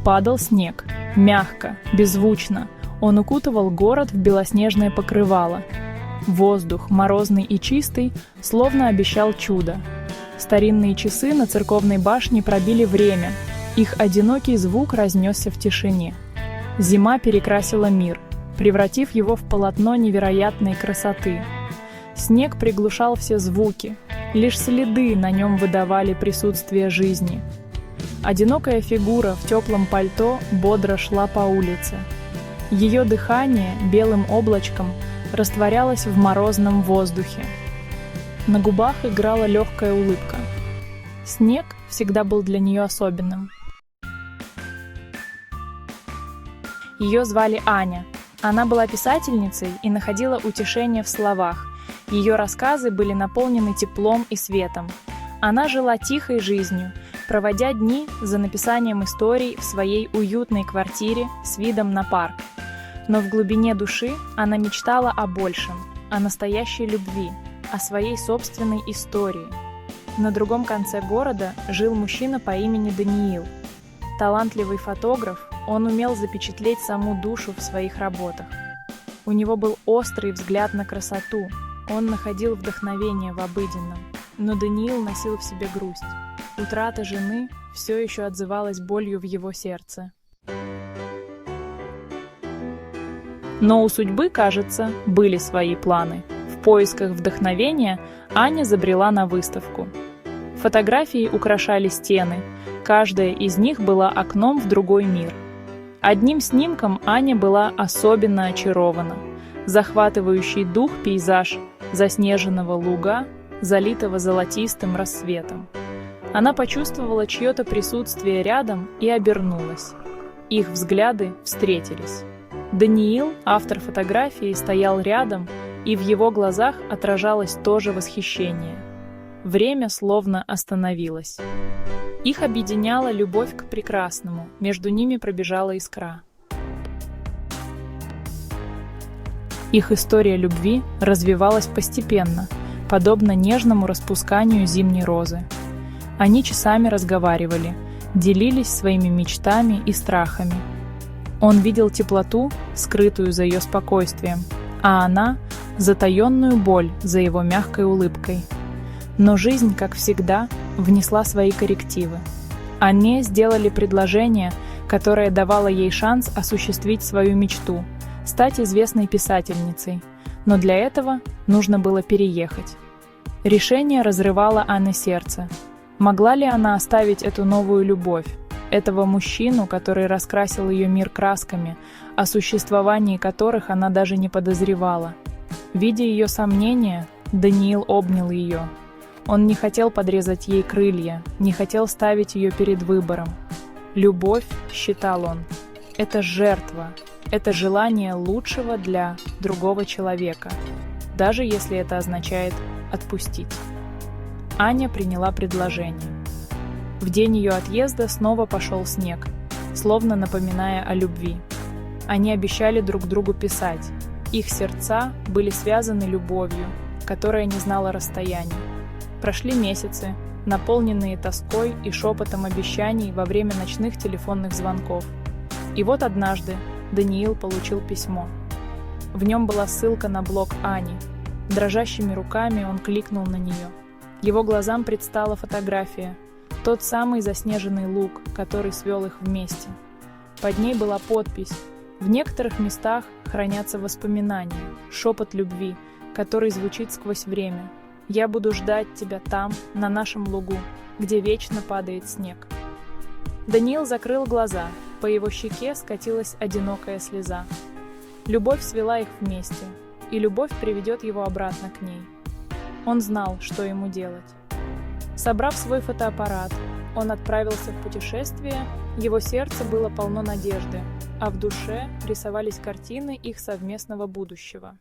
Падал снег. Мягко, беззвучно. Он укутывал город в белоснежное покрывало. Воздух, морозный и чистый, словно обещал чудо. Старинные часы на церковной башне пробили время. Их одинокий звук разнесся в тишине. Зима перекрасила мир, превратив его в полотно невероятной красоты. Снег приглушал все звуки, лишь следы на нем выдавали присутствие жизни. Одинокая фигура в теплом пальто бодро шла по улице. Ее дыхание белым облачком растворялось в морозном воздухе. На губах играла легкая улыбка. Снег всегда был для нее особенным. Ее звали Аня. Она была писательницей и находила утешение в словах. Ее рассказы были наполнены теплом и светом. Она жила тихой жизнью, проводя дни за написанием историй в своей уютной квартире с видом на парк. Но в глубине души она мечтала о большем, о настоящей любви, о своей собственной истории. На другом конце города жил мужчина по имени Даниил. Талантливый фотограф, он умел запечатлеть саму душу в своих работах. У него был острый взгляд на красоту, он находил вдохновение в обыденном. Но Даниил носил в себе грусть. Утрата жены все еще отзывалась болью в его сердце. Но у судьбы, кажется, были свои планы. В поисках вдохновения Аня забрела на выставку. Фотографии украшали стены, каждая из них была окном в другой мир. Одним снимком Аня была особенно очарована. Захватывающий дух пейзаж заснеженного луга, залитого золотистым рассветом. Она почувствовала чье-то присутствие рядом и обернулась. Их взгляды встретились. Даниил, автор фотографии, стоял рядом, и в его глазах отражалось то же восхищение. Время словно остановилось. Их объединяла любовь к прекрасному, между ними пробежала искра. Их история любви развивалась постепенно, подобно нежному распусканию зимней розы. Они часами разговаривали, делились своими мечтами и страхами. Он видел теплоту, скрытую за ее спокойствием, а она — затаенную боль за его мягкой улыбкой. Но жизнь, как всегда, внесла свои коррективы. Они сделали предложение, которое давало ей шанс осуществить свою мечту — стать известной писательницей. Но для этого нужно было переехать. Решение разрывало Анне сердце. Могла ли она оставить эту новую любовь, этого мужчину, который раскрасил ее мир красками, о существовании которых она даже не подозревала? Видя ее сомнения, Даниил обнял ее. Он не хотел подрезать ей крылья, не хотел ставить ее перед выбором. Любовь, считал он, это жертва, это желание лучшего для другого человека, даже если это означает отпустить. Аня приняла предложение. В день ее отъезда снова пошел снег, словно напоминая о любви. Они обещали друг другу писать. Их сердца были связаны любовью, которая не знала расстояний. Прошли месяцы, наполненные тоской и шепотом обещаний во время ночных телефонных звонков. И вот однажды Даниил получил письмо. В нем была ссылка на блог Ани. Дрожащими руками он кликнул на нее. Его глазам предстала фотография, тот самый заснеженный луг, который свел их вместе. Под ней была подпись. В некоторых местах хранятся воспоминания, шепот любви, который звучит сквозь время. «Я буду ждать тебя там, на нашем лугу, где вечно падает снег». Даниил закрыл глаза, по его щеке скатилась одинокая слеза. Любовь свела их вместе, и любовь приведет его обратно к ней. Он знал, что ему делать. Собрав свой фотоаппарат, он отправился в путешествие, его сердце было полно надежды, а в душе рисовались картины их совместного будущего.